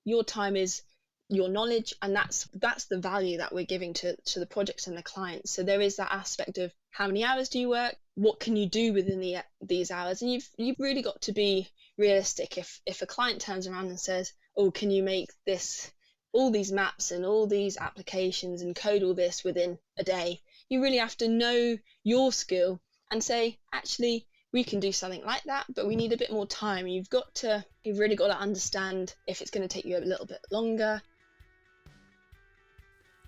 your time is your knowledge, and that's the value that we're giving to the projects and the clients. So there is that aspect of how many hours do you work, what can you do within these hours, and you've really got to be realistic. If a client turns around and says, oh, can you make all these maps and all these applications and code all this within a day, you really have to know your skill and say, actually, we can do something like that, but we need a bit more time. You've really got to understand if it's going to take you a little bit longer.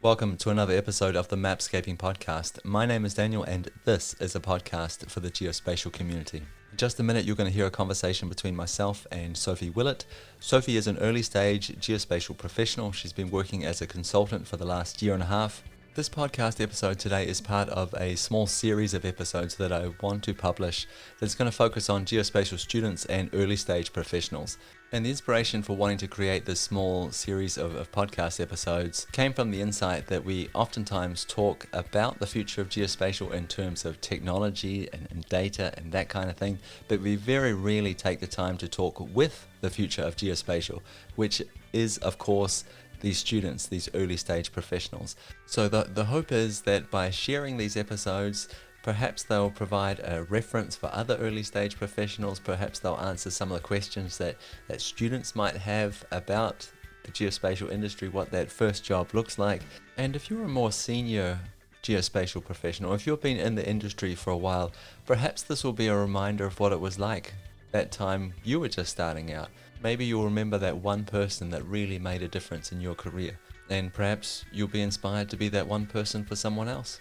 Welcome to another episode of the Mapscaping podcast. My name is Daniel, and this is a podcast for the geospatial community. In just a minute, you're going to hear a conversation between myself and Sophie Willett. Sophie is an early stage geospatial professional. She's been working as a consultant for the last year and a half. This podcast episode today is part of a small series of episodes that I want to publish that's going to focus on geospatial students and early stage professionals. And the inspiration for wanting to create this small series of podcast episodes came from the insight that we oftentimes talk about the future of geospatial in terms of technology and data and that kind of thing, but we very rarely take the time to talk with the future of geospatial, which is, of course, these students, these early stage professionals. So the hope is that by sharing these episodes, perhaps they'll provide a reference for other early stage professionals. Perhaps they'll answer some of the questions that students might have about the geospatial industry, what that first job looks like. And if you're a more senior geospatial professional, if you've been in the industry for a while, perhaps this will be a reminder of what it was like that time you were just starting out. Maybe you'll remember that one person that really made a difference in your career, and perhaps you'll be inspired to be that one person for someone else.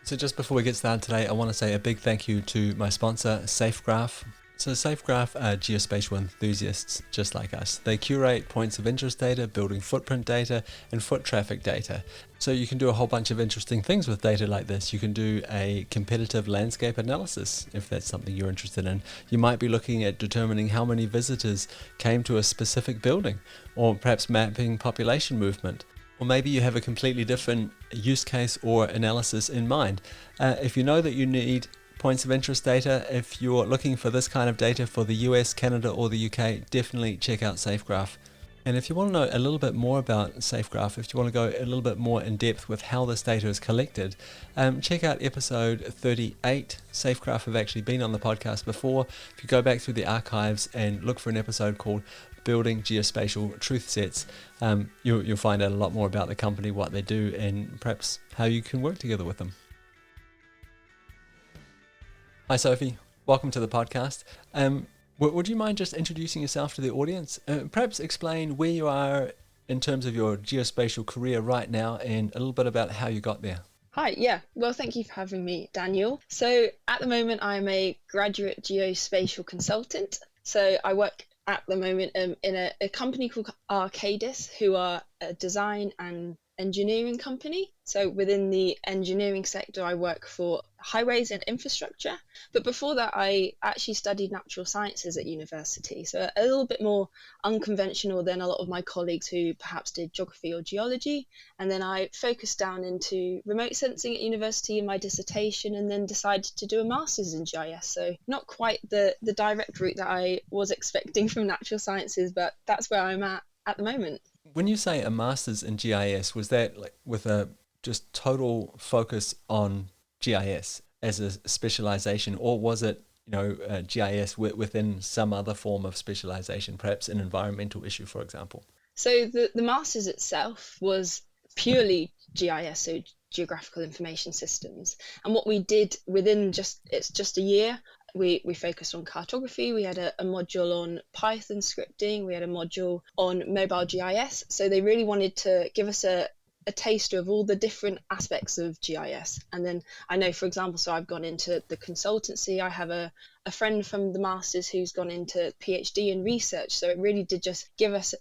So just before we get started today, I want to say a big thank you to my sponsor, SafeGraph. So SafeGraph are geospatial enthusiasts just like us. They curate points of interest data, building footprint data, and foot traffic data. So you can do a whole bunch of interesting things with data like this. You can do a competitive landscape analysis if that's something you're interested in. You might be looking at determining how many visitors came to a specific building, or perhaps mapping population movement. Or maybe you have a completely different use case or analysis in mind. If you know that you need points of interest data, if you're looking for this kind of data for the US, Canada, or the UK, definitely check out SafeGraph. And if you want to know a little bit more about SafeGraph, if you want to go a little bit more in depth with how this data is collected, check out episode 38. SafeGraph have actually been on the podcast before. If you go back through the archives and look for an episode called Building Geospatial Truth Sets, you'll find out a lot more about the company, what they do, and perhaps how you can work together with them. Hi Sophie, welcome to the podcast. Would you mind just introducing yourself to the audience? Perhaps explain where you are in terms of your geospatial career right now and a little bit about how you got there. Hi, yeah. Well, thank you for having me, Daniel. So at the moment, I'm a graduate geospatial consultant. So I work at the moment in a company called Arcadis, who are a design and engineering company. So within the engineering sector, I work for highways and infrastructure. But before that, I actually studied natural sciences at university. So a little bit more unconventional than a lot of my colleagues who perhaps did geography or geology. And then I focused down into remote sensing at university in my dissertation, and then decided to do a master's in GIS. So not quite the direct route that I was expecting from natural sciences, but that's where I'm at the moment. When you say a master's in GIS, was that like with a just total focus on GIS as a specialization, or was it GIS within some other form of specialization, perhaps an environmental issue, for example? So the master's itself was purely GIS, so geographical information systems. And what we did within just a year, we focused on cartography. We had a module on Python scripting. We had a module on mobile GIS. So they really wanted to give us a taste of all the different aspects of GIS. And then I know, for example, so I've gone into the consultancy. I have a friend from the masters who's gone into PhD in research. So it really did just give us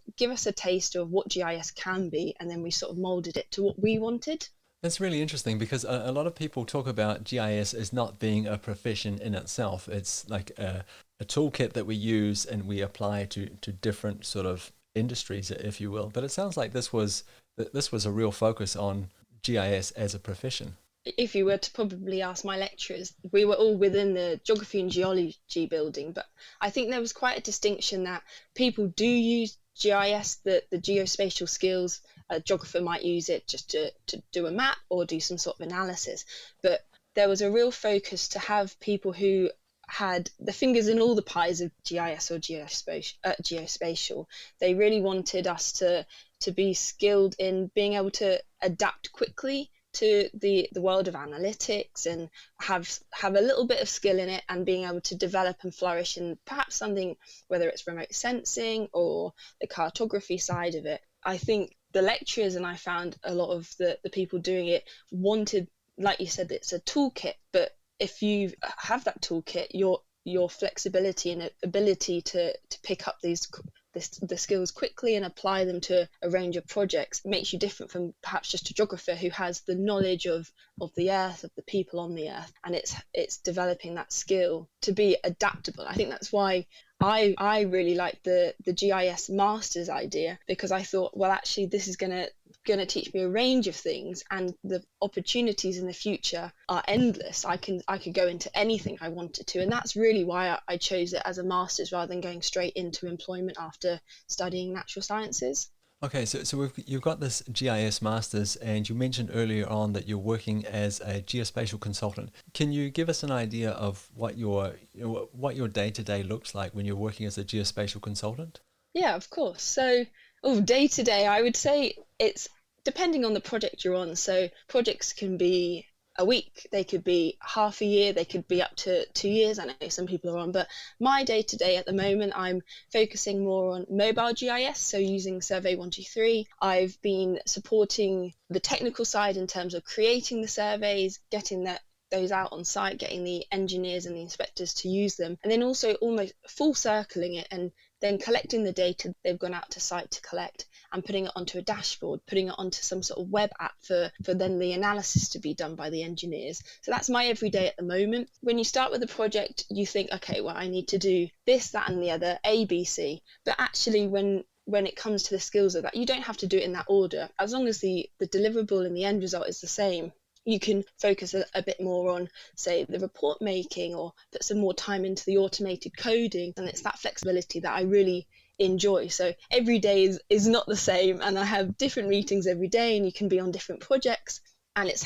a taste of what GIS can be, and then we sort of molded it to what we wanted. That's really interesting, because a lot of people talk about GIS as not being a profession in itself. It's like a toolkit that we use and we apply to different sort of industries, if you will. But it sounds like this was a real focus on GIS as a profession. If you were to probably ask my lecturers, we were all within the geography and geology building, but I think there was quite a distinction that people do use GIS, the geospatial skills, a geographer might use it just to do a map or do some sort of analysis. But there was a real focus to have people who had the fingers in all the pies of GIS or geospatial. They really wanted us to be skilled in being able to adapt quickly to the world of analytics and have a little bit of skill in it, and being able to develop and flourish in perhaps something, whether it's remote sensing or the cartography side of it. I think the lecturers, and I found a lot of the people doing it, wanted, like you said, it's a toolkit, but if you have that toolkit, your flexibility and ability to pick up the skills quickly and apply them to a range of projects makes you different from perhaps just a geographer who has the knowledge of the earth, of the people on the earth, and it's developing that skill to be adaptable. I think that's why I really like the GIS master's idea, because I thought, well, actually this is gonna teach me a range of things, and the opportunities in the future are endless. I could go into anything I wanted to, and that's really why I chose it as a master's rather than going straight into employment after studying natural sciences. Okay, so you've got this GIS masters, and you mentioned earlier on that you're working as a geospatial consultant. Can you give us an idea of what your day-to-day looks like when you're working as a geospatial consultant? Yeah, of course. So, day to day, I would say it's depending on the project you're on. So, projects can be a week, they could be half a year, they could be up to 2 years. I know some people are on, but my day to day at the moment, I'm focusing more on mobile GIS, so using Survey 123. I've been supporting the technical side in terms of creating the surveys, getting those out on site, getting the engineers and the inspectors to use them, and then also almost full circling it and then collecting the data they've gone out to site to collect and putting it onto a dashboard, putting it onto some sort of web app for then the analysis to be done by the engineers. So that's my everyday at the moment. When you start with a project, you think, okay, well, I need to do this, that, and the other, A, B, C. But actually, when it comes to the skills of that, you don't have to do it in that order. As long as the deliverable and the end result is the same, you can focus a bit more on, say, the report making, or put some more time into the automated coding. And it's that flexibility that I really enjoy. So every day is not the same, and I have different meetings every day, and you can be on different projects. And it's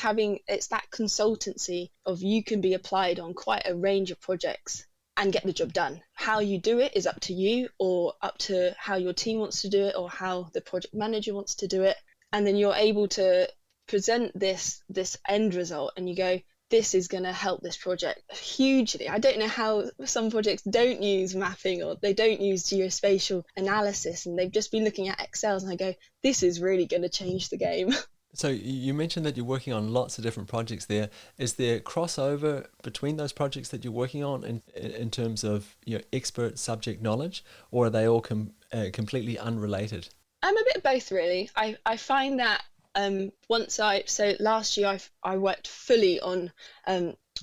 that consultancy of you can be applied on quite a range of projects and get the job done. How you do it is up to you, or up to how your team wants to do it, or how the project manager wants to do it. And then you're able to present this end result, and you go, this is going to help this project hugely. I don't know how some projects don't use mapping, or they don't use geospatial analysis, and they've just been looking at Excels, and I go, this is really going to change the game. So you mentioned that you're working on lots of different projects there. Is there crossover between those projects that you're working on in terms of expert subject knowledge, or are they all completely unrelated? I'm a bit of both, really. I find that so last year I worked fully on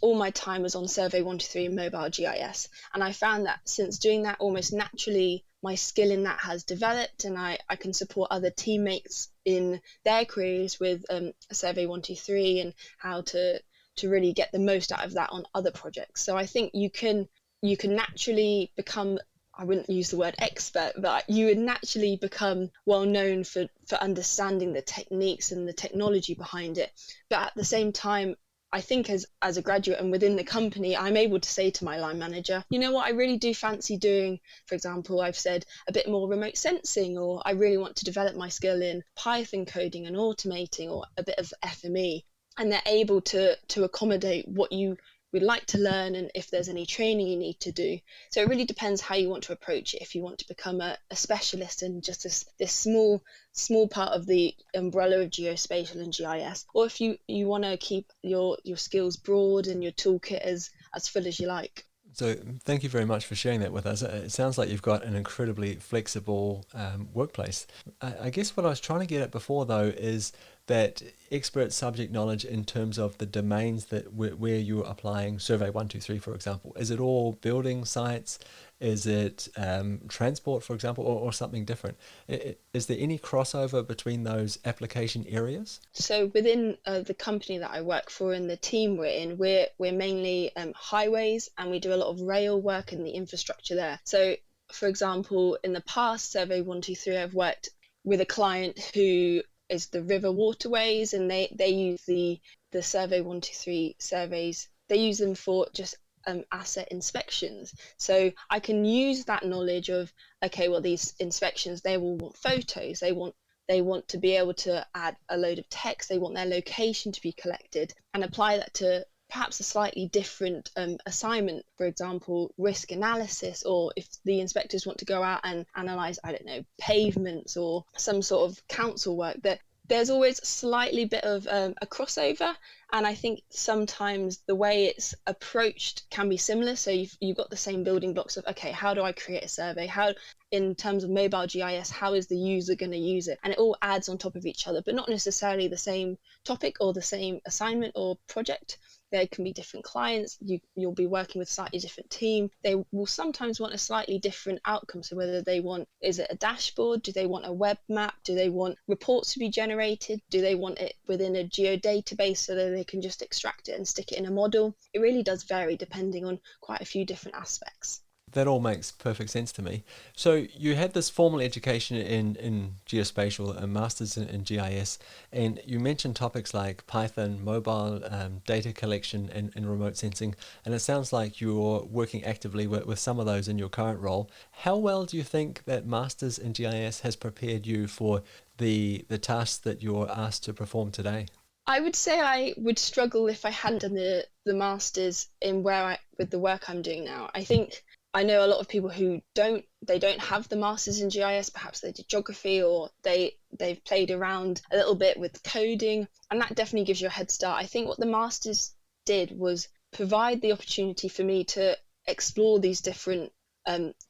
all my time was on Survey 123 and mobile GIS, and I found that since doing that, almost naturally my skill in that has developed, and I can support other teammates in their careers with Survey 123 and how to really get the most out of that on other projects. So I think you can naturally become, I wouldn't use the word expert, but you would naturally become well known for understanding the techniques and the technology behind it. But at the same time, I think as a graduate and within the company, I'm able to say to my line manager, you know what, I really do fancy doing, for example, I've said a bit more remote sensing, or I really want to develop my skill in Python coding and automating, or a bit of FME. And they're able to accommodate what you would like to learn, and if there's any training you need to do. So it really depends how you want to approach it. If you want to become a specialist in just this small part of the umbrella of geospatial and GIS, or if you want to keep your skills broad and your toolkit as full as you like. So thank you very much for sharing that with us. It sounds like you've got an incredibly flexible workplace. I guess what I was trying to get at before, though, is that expert subject knowledge in terms of the domains that where you're applying Survey 123, for example. Is it all building sites? Is it transport, for example, or something different? Is there any crossover between those application areas? So within the company that I work for and the team we're in, we're mainly highways, and we do a lot of rail work and the infrastructure there. So for example, in the past, Survey 123, I've worked with a client who is the river waterways, and they use the Survey 123 surveys. They use them for just asset inspections. So I can use that knowledge of, okay, well, these inspections, they will want photos, they want to be able to add a load of text, they want their location to be collected, and apply that to perhaps a slightly different assignment, for example, risk analysis, or if the inspectors want to go out and analyse, I don't know, pavements or some sort of council work, that there's always slightly bit of a crossover. And I think sometimes the way it's approached can be similar. So you've got the same building blocks of, okay, how do I create a survey? How, in terms of mobile GIS, how is the user going to use it? And it all adds on top of each other, but not necessarily the same topic or the same assignment or project. There can be different clients, you'll be working with a slightly different team. They will sometimes want a slightly different outcome. So whether they want, is it a dashboard? Do they want a web map? Do they want reports to be generated? Do they want it within a geodatabase so that they can just extract it and stick it in a model? It really does vary depending on quite a few different aspects. That all makes perfect sense to me. So you had this formal education in geospatial, a master's in GIS, and you mentioned topics like Python, mobile data collection, and remote sensing, and it sounds like you're working actively with some of those in your current role. How well do you think that master's in GIS has prepared you for the tasks that you're asked to perform today? I would say I would struggle if I hadn't done the master's in with the work I'm doing now. I think I know a lot of people who don't have the masters in GIS. Perhaps they did geography, or they've played around a little bit with coding, and that definitely gives you a head start. I think what the masters did was provide the opportunity for me to explore these different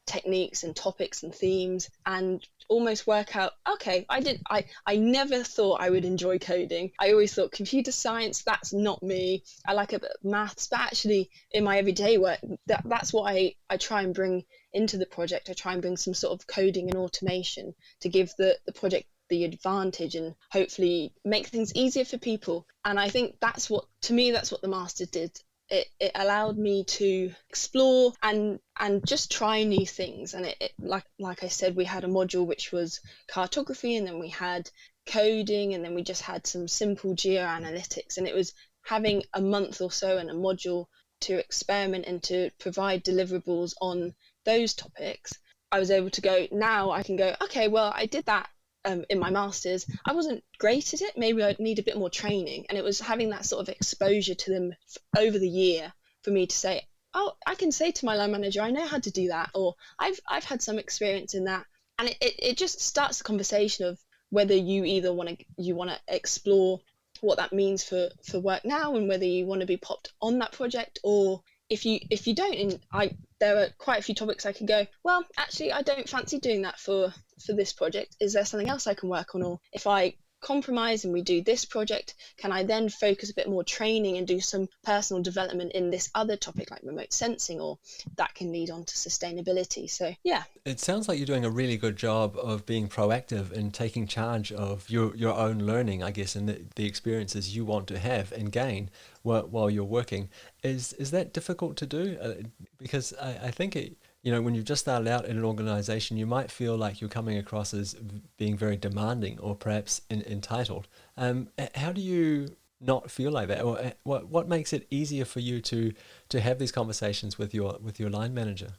techniques and topics and themes, and almost work out, okay, I never thought I would enjoy coding. I always thought computer science, that's not me. I like a bit of maths, but actually in my everyday work, that's what I try and bring into the project. I try and bring some sort of coding and automation to give the project the advantage and hopefully make things easier for people. And I think that's what the master did. It allowed me to explore and just try new things. And it like I said, we had a module which was cartography, and then we had coding, and then we just had some simple geoanalytics. And it was having a month or so and a module to experiment and to provide deliverables on those topics. I was able to go, now I can go, okay, well, I did that in my master's. I wasn't great at it. Maybe I'd need a bit more training. And it was having that sort of exposure to them over the year for me to say, oh, I can say to my line manager, I know how to do that, or I've had some experience in that. And it just starts the conversation of whether you either want to explore what that means for work now, and whether you want to be popped on that project, or if you don't. And there are quite a few topics I can go, well, actually, I don't fancy doing that for this project. Is there something else I can work on? Or if I compromise and we do this project, can I then focus a bit more training and do some personal development in this other topic like remote sensing, or that can lead on to sustainability? So yeah. It sounds like you're doing a really good job of being proactive and taking charge of your own learning, I guess, and the experiences you want to have and gain while you're working. Is that difficult to do? Because I think when you've just started out in an organization, you might feel like you're coming across as being very demanding or perhaps entitled. How do you not feel like that? Or what makes it easier for you to have these conversations with your line manager?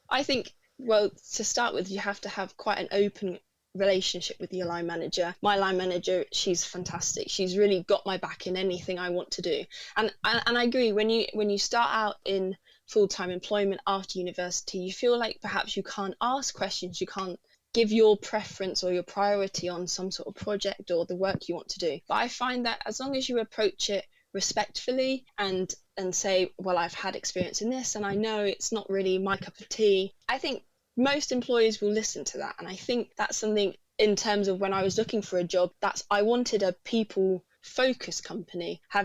I think, well, to start with, you have to have quite an open relationship with your line manager. My line manager, she's fantastic. She's really got my back in anything I want to do. And I agree, when you start out in full-time employment after university, you feel like perhaps you can't ask questions, you can't give your preference or your priority on some sort of project or the work you want to do. But I find that as long as you approach it respectfully and say, well, I've had experience in this and I know it's not really my cup of tea, I think most employers will listen to that. And I think that's something, in terms of when I was looking for a job, I wanted a people focused company. I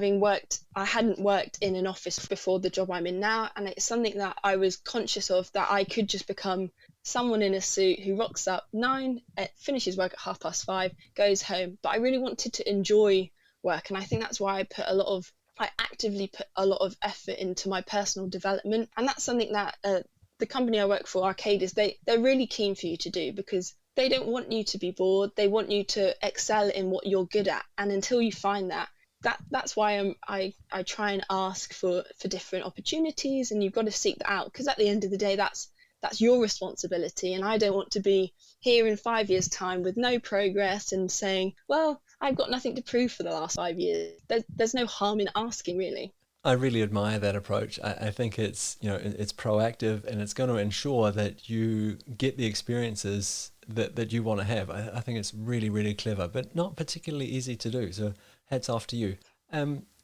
hadn't worked in an office before the job I'm in now, and it's something that I was conscious of, that I could just become someone in a suit who rocks up 9, finishes work at 5:30, goes home. But I really wanted to enjoy work, and I think that's why I actively put a lot of effort into my personal development. And that's something that the company I work for, Arcadis, they're really keen for you to do, because they don't want you to be bored. They want you to excel in what you're good at. And until you find that's why I try and ask for different opportunities, and you've got to seek that out, because at the end of the day, that's your responsibility. And I don't want to be here in 5 years' time with no progress and saying, well, I've got nothing to prove for the last 5 years. There's no harm in asking, really. I really admire that approach. I think it's, it's proactive, and it's going to ensure that you get the experiences that you want to have. I think it's really, really clever, but not particularly easy to do. So hats off to you.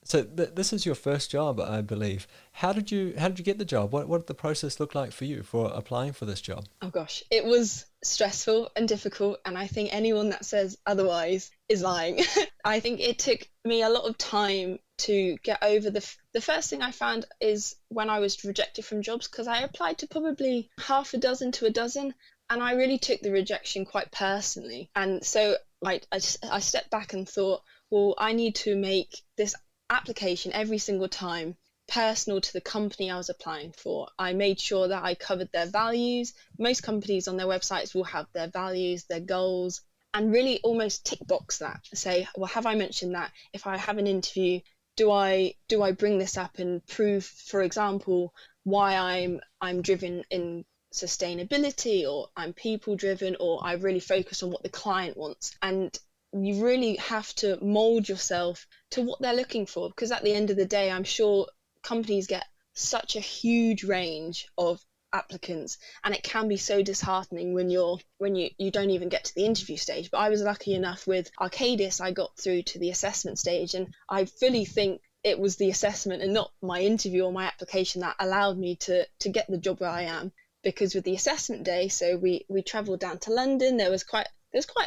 So this is your first job, I believe. How did you get the job? What did the process look like for you for applying for this job? Oh gosh, it was stressful and difficult, and I think anyone that says otherwise is lying. I think it took me a lot of time to get over the first thing I found is when I was rejected from jobs, because I applied to probably half a dozen to a dozen, and I really took the rejection quite personally. And so I stepped back and thought, well, I need to make this application every single time personal to the company I was applying for. I made sure that I covered their values. Most companies on their websites will have their values, their goals, and really almost tick box that. Say, well, have I mentioned that? If I have an interview, do I bring this up and prove, for example, why I'm driven in sustainability, or I'm people driven, or I really focus on what the client wants. And you really have to mold yourself to what they're looking for, because at the end of the day, I'm sure companies get such a huge range of applicants, and it can be so disheartening when you don't even get to the interview stage. But I was lucky enough with Arcadis, I got through to the assessment stage, and I fully think it was the assessment and not my interview or my application that allowed me to get the job where I am. Because with the assessment day, so we travelled down to London. There's quite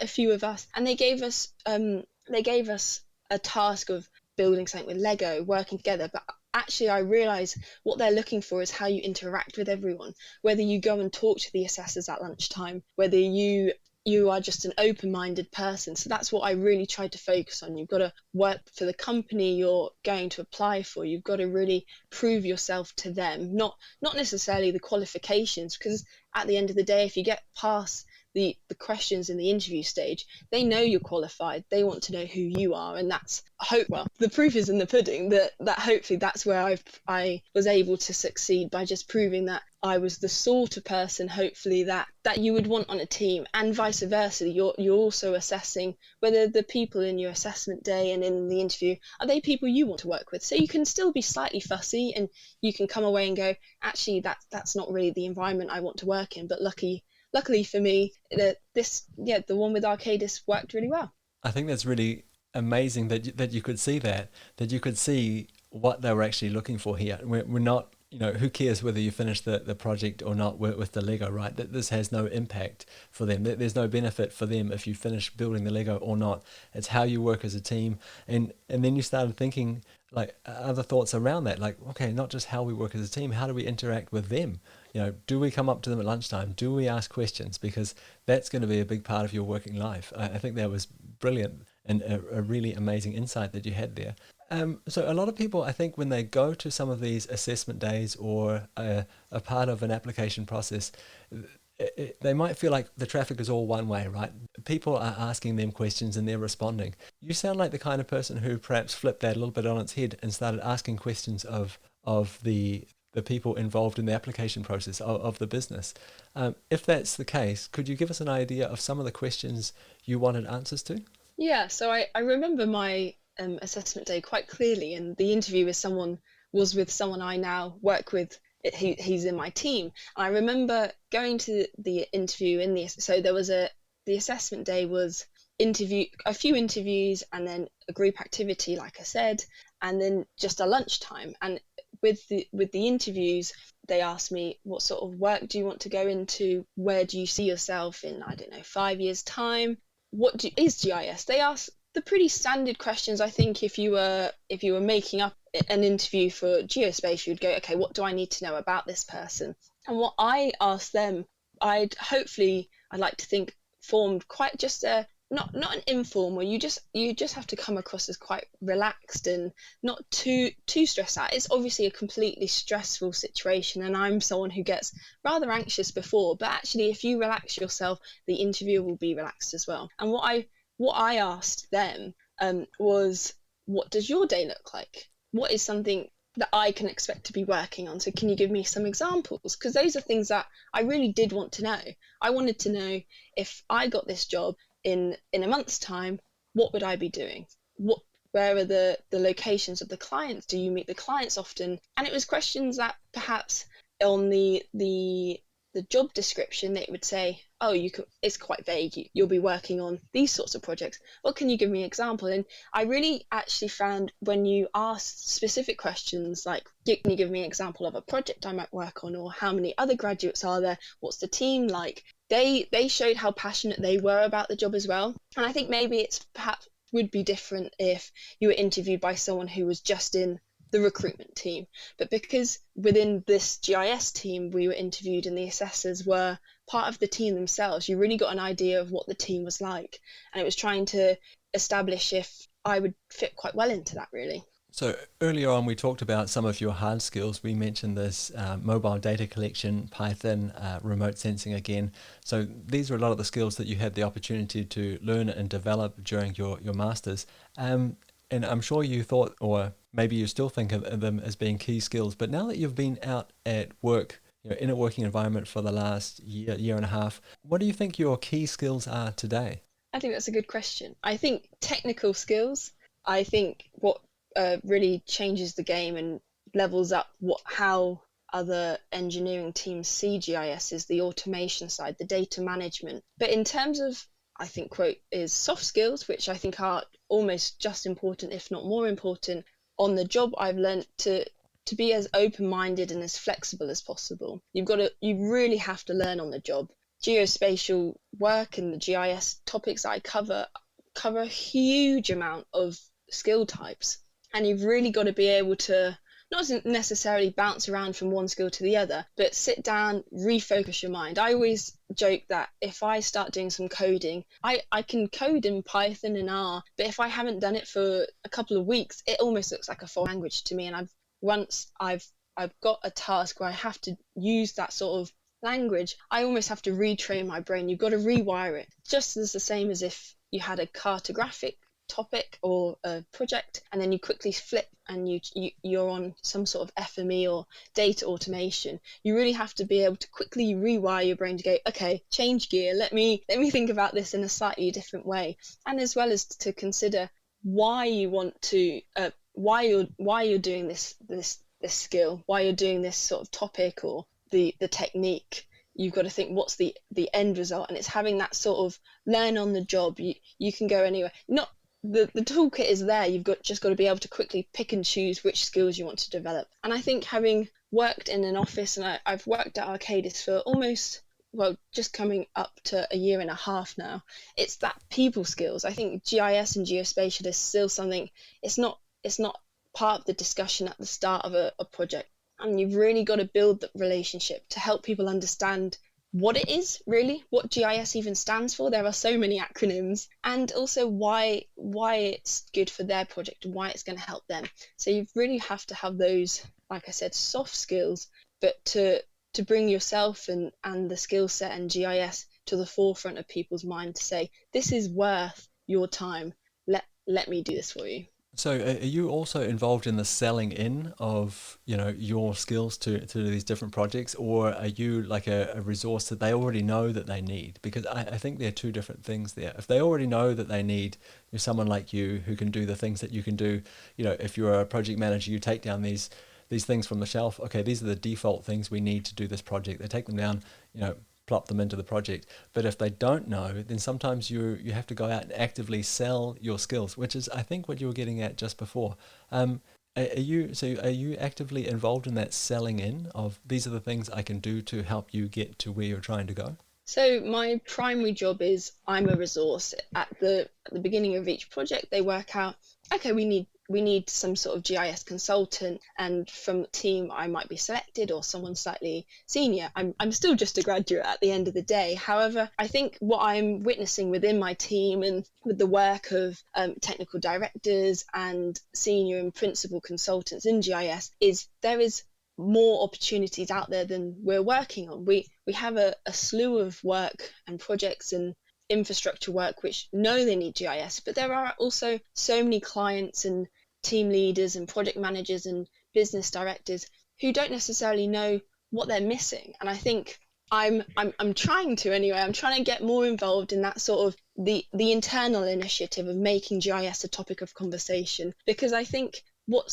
a few of us, and they gave us a task of building something with Lego, working together. But actually, I realised what they're looking for is how you interact with everyone, whether you go and talk to the assessors at lunchtime, whether you are just an open-minded person. So that's what I really tried to focus on. You've got to work for the company you're going to apply for. You've got to really prove yourself to them, not necessarily the qualifications, because at the end of the day, if you get past the questions in the interview stage, they know you're qualified. They want to know who you are, and the proof is in the pudding. That hopefully that's where I was able to succeed, by just proving that I was the sort of person, hopefully, that you would want on a team, and vice versa. You're also assessing whether the people in your assessment day and in the interview are they people you want to work with. So you can still be slightly fussy, and you can come away and go, actually, that's not really the environment I want to work in. But luckily for me, the one with Arcadis worked really well. I think that's really amazing that you could see that you could see what they were actually looking for here. We're not, who cares whether you finish the project or not with the Lego, right? That this has no impact for them. There's no benefit for them if you finish building the Lego or not. It's how you work as a team. And then you started thinking, like, other thoughts around that, like, okay, not just how we work as a team, how do we interact with them? Do we come up to them at lunchtime? Do we ask questions? Because that's going to be a big part of your working life. I think that was brilliant and a really amazing insight that you had there. So a lot of people, I think, when they go to some of these assessment days or a part of an application process, they might feel like the traffic is all one way, right? People are asking them questions and they're responding. You sound like the kind of person who perhaps flipped that a little bit on its head and started asking questions of the people involved in the application process of the business. If that's the case, could you give us an idea of some of the questions you wanted answers to? Yeah, so I remember my assessment day quite clearly, and the interview was with someone I now work with. He's in my team. And I remember going to the interview so there was the assessment day was a few interviews, and then a group activity, like I said, and then just a lunchtime. And with the interviews, they asked me, what sort of work do you want to go into? Where do you see yourself in, 5 years time? What is GIS? They asked the pretty standard questions. I think if you were making up an interview for Geospatial, you'd go, okay, what do I need to know about this person? And what I asked them, I'd like to think formed quite just a not an informal. You just have to come across as quite relaxed and not too stressed out. It's obviously a completely stressful situation, and I'm someone who gets rather anxious before, but actually if you relax yourself, the interviewer will be relaxed as well. And what I asked them was, what does your day look like? What is something that I can expect to be working on? So can you give me some examples? Because those are things that I really did want to know. I wanted to know, if I got this job in a month's time, what would I be doing? Where are the locations of the clients? Do you meet the clients often? And it was questions that perhaps on the job description they would say, oh, it's quite vague. You'll be working on these sorts of projects. What can you give me an example? And I really actually found, when you ask specific questions like, can you give me an example of a project I might work on, or how many other graduates are there? What's the team like? They showed how passionate they were about the job as well. And I think maybe it's perhaps would be different if you were interviewed by someone who was just in the recruitment team. But because within this GIS team we were interviewed and the assessors were part of the team themselves, you really got an idea of what the team was like. And it was trying to establish if I would fit quite well into that, really. So earlier on, we talked about some of your hard skills. We mentioned this mobile data collection, Python, remote sensing again. So these are a lot of the skills that you had the opportunity to learn and develop during your masters. And I'm sure you thought, or maybe you still think of them as being key skills. But now that you've been out at work, in a working environment for the last year and a half, what do you think your key skills are today? I think that's a good question. I think technical skills, I think what really changes the game and levels up how other engineering teams see GIS is the automation side, the data management. But in terms of, I think, quote, is soft skills, which I think are almost just important, if not more important. On the job, I've learned to be as open-minded and as flexible as possible. You really have to learn on the job. Geospatial work and the GIS topics that I cover a huge amount of skill types, and you've really got to be able to not necessarily bounce around from one skill to the other, but sit down, refocus your mind. I always joke that if I start doing some coding, I can code in Python and R, but if I haven't done it for a couple of weeks, it almost looks like a foreign language to me. And once I've got a task where I have to use that sort of language, I almost have to retrain my brain. You've got to rewire it, just as the same as if you had a cartographic topic or a project, and then you quickly flip and you're on some sort of FME or data automation. You really have to be able to quickly rewire your brain to go, okay, change gear, let me think about this in a slightly different way. And as well as to consider why you want to why you're doing this skill, why you're doing this sort of topic or the technique. You've got to think, what's the end result? And it's having that sort of learn on the job. You can go anywhere. Not the toolkit is there. You've just got to be able to quickly pick and choose which skills you want to develop. And I think, having worked in an office, and I've worked at Arcadis for almost, well, just coming up to a year and a half now, it's that people skills. I think GIS and geospatial is still something, it's not part of the discussion at the start of a project. And you've really got to build that relationship to help people understand what it is, really, what GIS even stands for. There are so many acronyms, and also why it's good for their project and why it's going to help them. So you really have to have those, like I said, soft skills, but to bring yourself and the skill set and GIS to the forefront of people's mind, to say, this is worth your time. Let me do this for you. So are you also involved in the selling in of, your skills to these different projects, or are you like a resource that they already know that they need? Because I think there are two different things there. If they already know that they need someone like you who can do the things that you can do, if you're a project manager, you take down these things from the shelf. Okay, these are the default things we need to do this project. They take them down, plop them into the project. But if they don't know, then sometimes you have to go out and actively sell your skills, which is, I think, what you were getting at just before. Are you actively involved in that selling in of, these are the things I can do to help you get to where you're trying to go? So my primary job is, I'm a resource. At the beginning of each project, they work out, okay, we need we need some sort of GIS consultant, and from the team I might be selected, or someone slightly senior. I'm still just a graduate at the end of the day. However, I think what I'm witnessing within my team and with the work of technical directors and senior and principal consultants in GIS is there is more opportunities out there than we're working on. We have a slew of work and projects and infrastructure work which know they need GIS, but there are also so many clients and team leaders and project managers and business directors who don't necessarily know what they're missing. And I think I'm trying to anyway. I'm trying to get more involved in that sort of the internal initiative of making GIS a topic of conversation, because I think what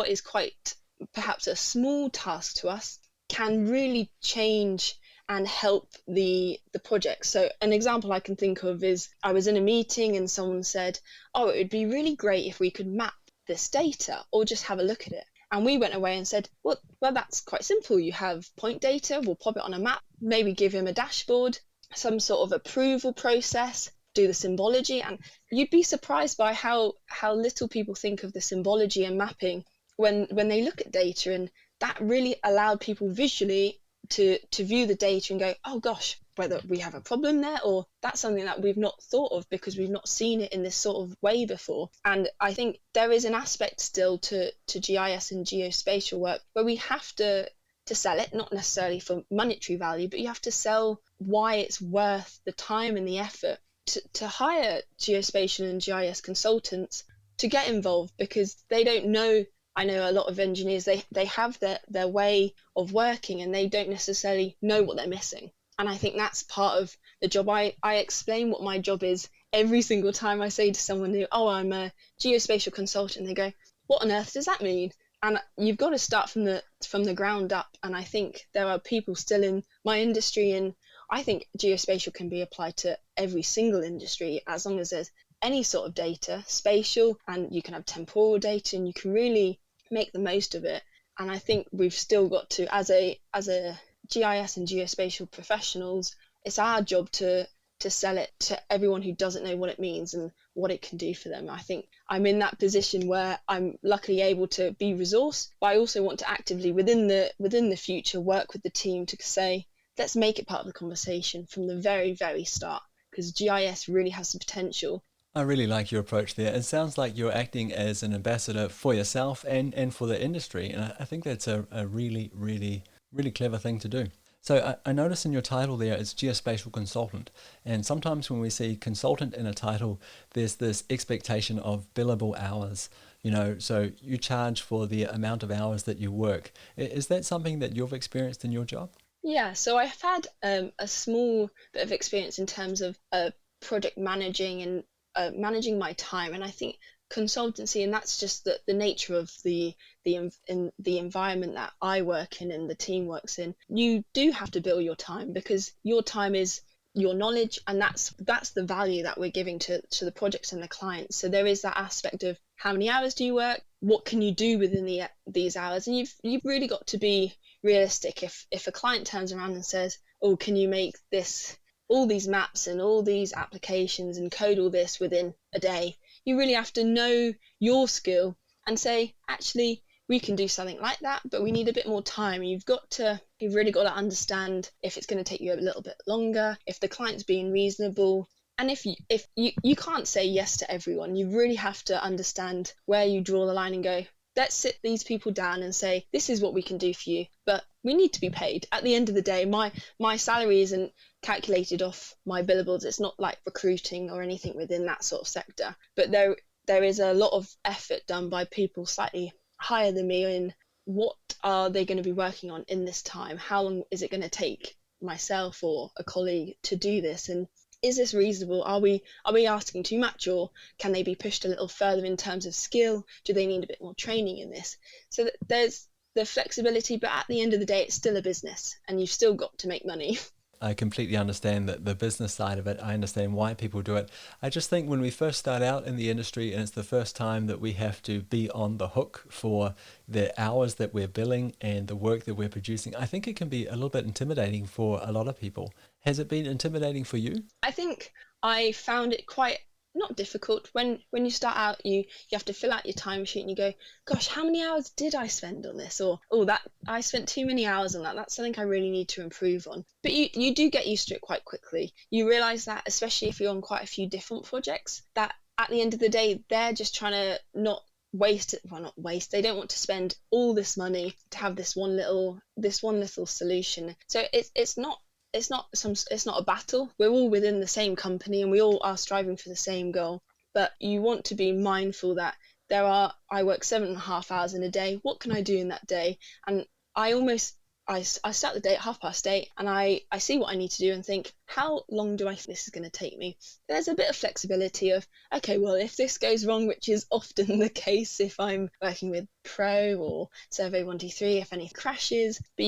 is quite perhaps a small task to us can really change and help the project. So an example I can think of is I was in a meeting and someone said, oh, it would be really great if we could map this data or just have a look at it. And we went away and said, well, that's quite simple. You have point data, we'll pop it on a map, maybe give him a dashboard, some sort of approval process, do the symbology. And you'd be surprised by how little people think of the symbology and mapping when they look at data. And that really allowed people visually to view the data and go, oh gosh, whether we have a problem there, or that's something that we've not thought of because we've not seen it in this sort of way before. And I think there is an aspect still to GIS and geospatial work where we have to sell it, not necessarily for monetary value, but you have to sell why it's worth the time and the effort to hire geospatial and GIS consultants to get involved, because they don't know. I know a lot of engineers, they have their way of working and they don't necessarily know what they're missing. And I think that's part of the job. I explain what my job is every single time I say to someone new, oh, I'm a geospatial consultant. They go, what on earth does that mean? And you've got to start from the ground up. And I think there are people still in my industry, and I think geospatial can be applied to every single industry as long as there's any sort of data, spatial, and you can have temporal data, and you can really make the most of it. And I think we've still got to, as a GIS and geospatial professionals, it's our job to sell it to everyone who doesn't know what it means and what it can do for them. I think I'm in that position where I'm luckily able to be resourced, but I also want to actively within the future work with the team to say, let's make it part of the conversation from the very, very start, because GIS really has the potential. I really like your approach there. It sounds like you're acting as an ambassador for yourself and for the industry. And I think that's a really, really, really clever thing to do. So I notice in your title there, it's geospatial consultant. And sometimes when we see consultant in a title, there's this expectation of billable hours. So you charge for the amount of hours that you work. Is that something that you've experienced in your job? Yeah, so I've had a small bit of experience in terms of project managing and managing my time, and I think consultancy, and that's just the nature of the environment that I work in and the team works in. You do have to bill your time, because your time is your knowledge, and that's the value that we're giving to the projects and the clients. So there is that aspect of how many hours do you work, what can you do within these hours, and you've really got to be realistic. If a client turns around and says, oh, can you make all these maps and all these applications and code all this within a day, you really have to know your skill and say, actually, we can do something like that, but we need a bit more time. You've really got to understand if it's going to take you a little bit longer, if the client's being reasonable. And if you can't say yes to everyone, you really have to understand where you draw the line and go, let's sit these people down and say, this is what we can do for you, but we need to be paid. At the end of the day, my salary isn't calculated off my billables. It's not like recruiting or anything within that sort of sector. But there is a lot of effort done by people slightly higher than me in what are they going to be working on in this time? How long is it going to take myself or a colleague to do this? And is this reasonable? Are we asking too much, or can they be pushed a little further in terms of skill? Do they need a bit more training in this? So that there's the flexibility, but at the end of the day, it's still a business and you've still got to make money. I completely understand the business side of it. I understand why people do it. I just think when we first start out in the industry and it's the first time that we have to be on the hook for the hours that we're billing and the work that we're producing, I think it can be a little bit intimidating for a lot of people. Has it been intimidating for you? I think I found it quite not difficult. When you start out, you have to fill out your timesheet and you go, gosh, how many hours did I spend on this? Or, oh, that I spent too many hours on that. That's something I really need to improve on. But you do get used to it quite quickly. You realise that, especially if you're on quite a few different projects, that at the end of the day, they're just trying to not waste it. Well, not waste. They don't want to spend all this money to have this one little solution. So it's not a battle. We're all within the same company and we all are striving for the same goal. But you want to be mindful that I work 7.5 hours in a day. What can I do in that day? And I start the day at 8:30 and I see what I need to do and think, how long do I think this is going to take me? There's a bit of flexibility of, okay, well, if this goes wrong, which is often the case if I'm working with Pro or Survey 123, if anything crashes, but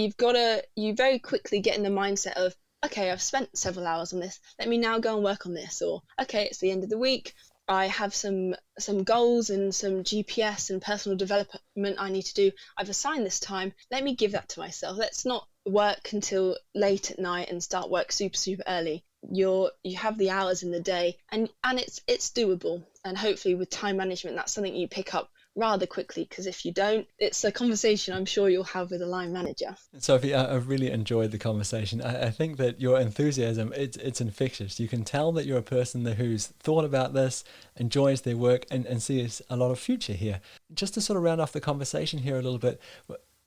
you very quickly get in the mindset of, okay, I've spent several hours on this. Let me now go and work on this. Or, okay, it's the end of the week. I have some goals and some GPS and personal development I need to do. I've assigned this time. Let me give that to myself. Let's not work until late at night and start work super early. You have the hours in the day and it's doable. And hopefully with time management, that's something you pick up rather quickly, because if you don't, it's a conversation I'm sure you'll have with a line manager. Sophie, I've really enjoyed the conversation. I think that your enthusiasm, it's infectious. You can tell that you're a person who's thought about this, enjoys their work, and sees a lot of future here. Just to sort of round off the conversation here a little bit,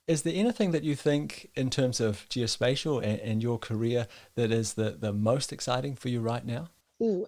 is there anything that you think in terms of geospatial and your career that is the most exciting for you right now?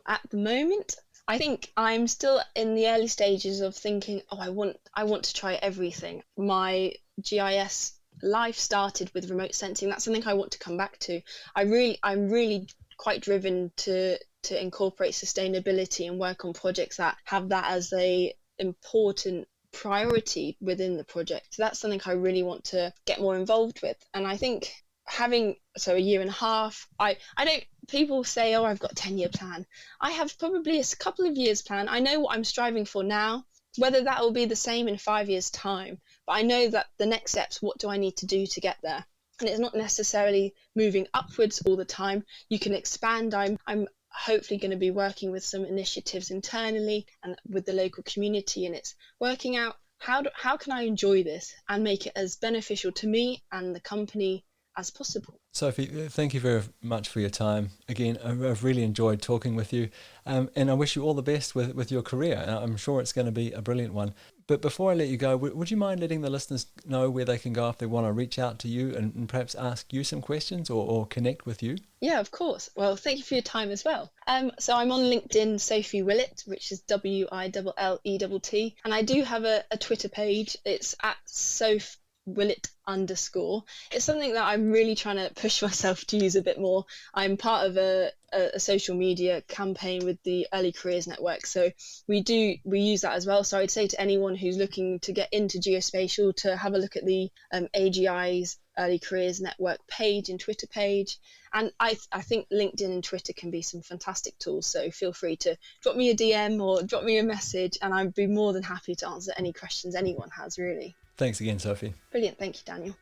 At the moment, I think I'm still in the early stages of thinking, I want to try everything. My GIS life started with remote sensing. That's something I want to come back to. I'm really quite driven to incorporate sustainability and work on projects that have that as a important priority within the project. So that's something I really want to get more involved with. And I think having a year and a half, I don't, people say, I've got a 10-year plan. I have probably a couple of years plan. I know what I'm striving for now, whether that will be the same in 5 years time, but I know that the next steps, what do I need to do to get there? And it's not necessarily moving upwards all the time. You can expand. I'm hopefully going to be working with some initiatives internally and with the local community, and it's working out how can I enjoy this and make it as beneficial to me and the company as possible. Sophie, thank you very much for your time. Again, I've really enjoyed talking with you, and I wish you all the best with your career. I'm sure it's going to be a brilliant one. But before I let you go, would you mind letting the listeners know where they can go if they want to reach out to you and perhaps ask you some questions or connect with you? Yeah, of course. Well, thank you for your time as well. So I'm on LinkedIn, Sophie Willett, which is WILLETT, and I do have a Twitter page. It's at Soph Willett _. It's something that I'm really trying to push myself to use a bit more. I'm part of a social media campaign with the Early Careers Network, so we use that as well. So I'd say to anyone who's looking to get into geospatial to have a look at the AGI's Early Careers Network page and Twitter page. And I think LinkedIn and Twitter can be some fantastic tools, so feel free to drop me a DM or drop me a message, and I'd be more than happy to answer any questions anyone has, really. Thanks again, Sophie. Brilliant. Thank you, Daniel.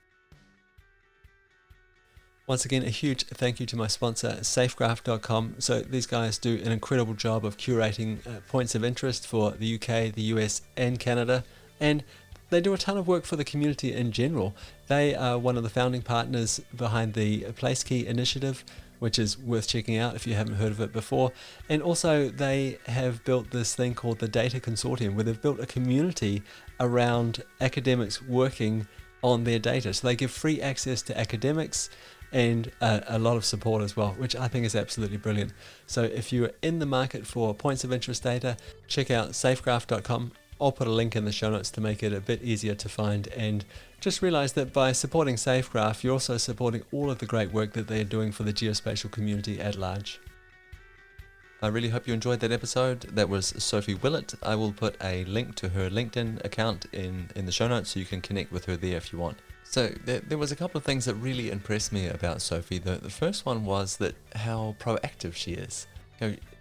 Once again, a huge thank you to my sponsor, safegraph.com. So these guys do an incredible job of curating points of interest for the UK, the US and Canada, and they do a ton of work for the community in general. They are one of the founding partners behind the PlaceKey initiative, which is worth checking out if you haven't heard of it before. And also they have built this thing called the Data Consortium, where they've built a community around academics working on their data. So they give free access to academics and a lot of support as well, which I think is absolutely brilliant. So if you're in the market for points of interest data, check out safegraph.com. I'll put a link in the show notes to make it a bit easier to find, and just realize that by supporting SafeGraph, you're also supporting all of the great work that they're doing for the geospatial community at large. I really hope you enjoyed that episode. That was Sophie Willett. I will put a link to her LinkedIn account in the show notes so you can connect with her there if you want. So there was a couple of things that really impressed me about Sophie. The first one was that how proactive she is.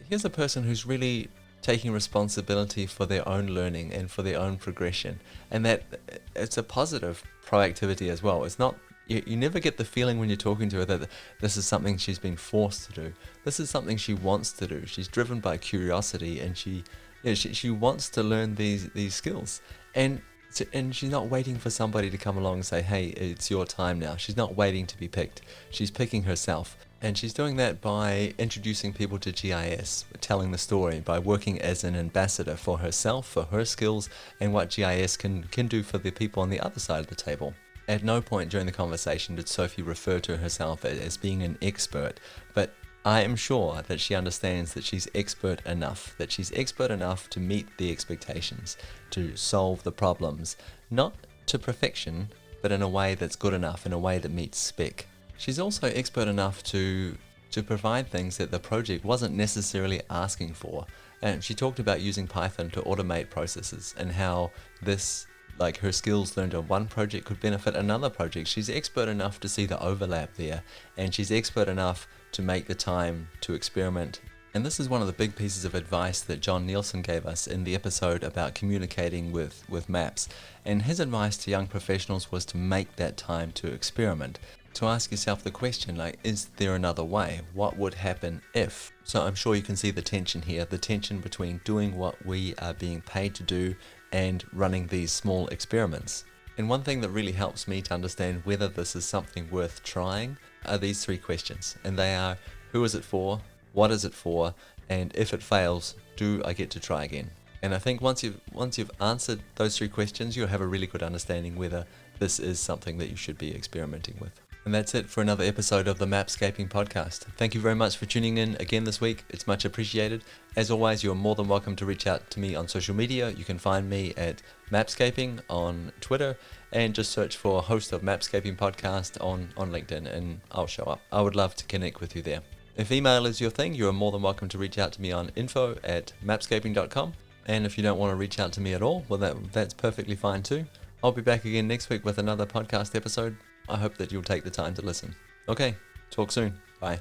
Here's a person who's really taking responsibility for their own learning and for their own progression, and that it's a positive proactivity as well. It's not you never get the feeling when you're talking to her that this is something she's been forced to do. This is something she wants to do. She's driven by curiosity, and she wants to learn these skills. And she's not waiting for somebody to come along and say, hey, it's your time now. She's not waiting to be picked. She's picking herself. And she's doing that by introducing people to GIS, telling the story, by working as an ambassador for herself, for her skills, and what GIS can do for the people on the other side of the table. At no point during the conversation did Sophie refer to herself as being an expert, but I am sure that she understands that she's expert enough to meet the expectations, to solve the problems, not to perfection, but in a way that's good enough, in a way that meets spec. She's also expert enough to provide things that the project wasn't necessarily asking for. And she talked about using Python to automate processes and how this, like her skills learned on one project, could benefit another project. She's expert enough to see the overlap there, and she's expert enough to make the time to experiment. And this is one of the big pieces of advice that John Nielsen gave us in the episode about communicating with maps. And his advice to young professionals was to make that time to experiment, to ask yourself the question, like, is there another way? What would happen if? So I'm sure you can see the tension here, the tension between doing what we are being paid to do and running these small experiments. And one thing that really helps me to understand whether this is something worth trying are these three questions. And they are, who is it for? What is it for? And if it fails, do I get to try again? And I think once you've answered those three questions, you'll have a really good understanding whether this is something that you should be experimenting with. And that's it for another episode of the Mapscaping podcast. Thank you very much for tuning in again this week. It's much appreciated. As always, you're more than welcome to reach out to me on social media. You can find me at Mapscaping on Twitter, and just search for host of Mapscaping podcast on LinkedIn and I'll show up. I would love to connect with you there. If email is your thing, you are more than welcome to reach out to me on info@mapscaping.com. And if you don't want to reach out to me at all, well, that's perfectly fine too. I'll be back again next week with another podcast episode. I hope that you'll take the time to listen. Okay, talk soon. Bye.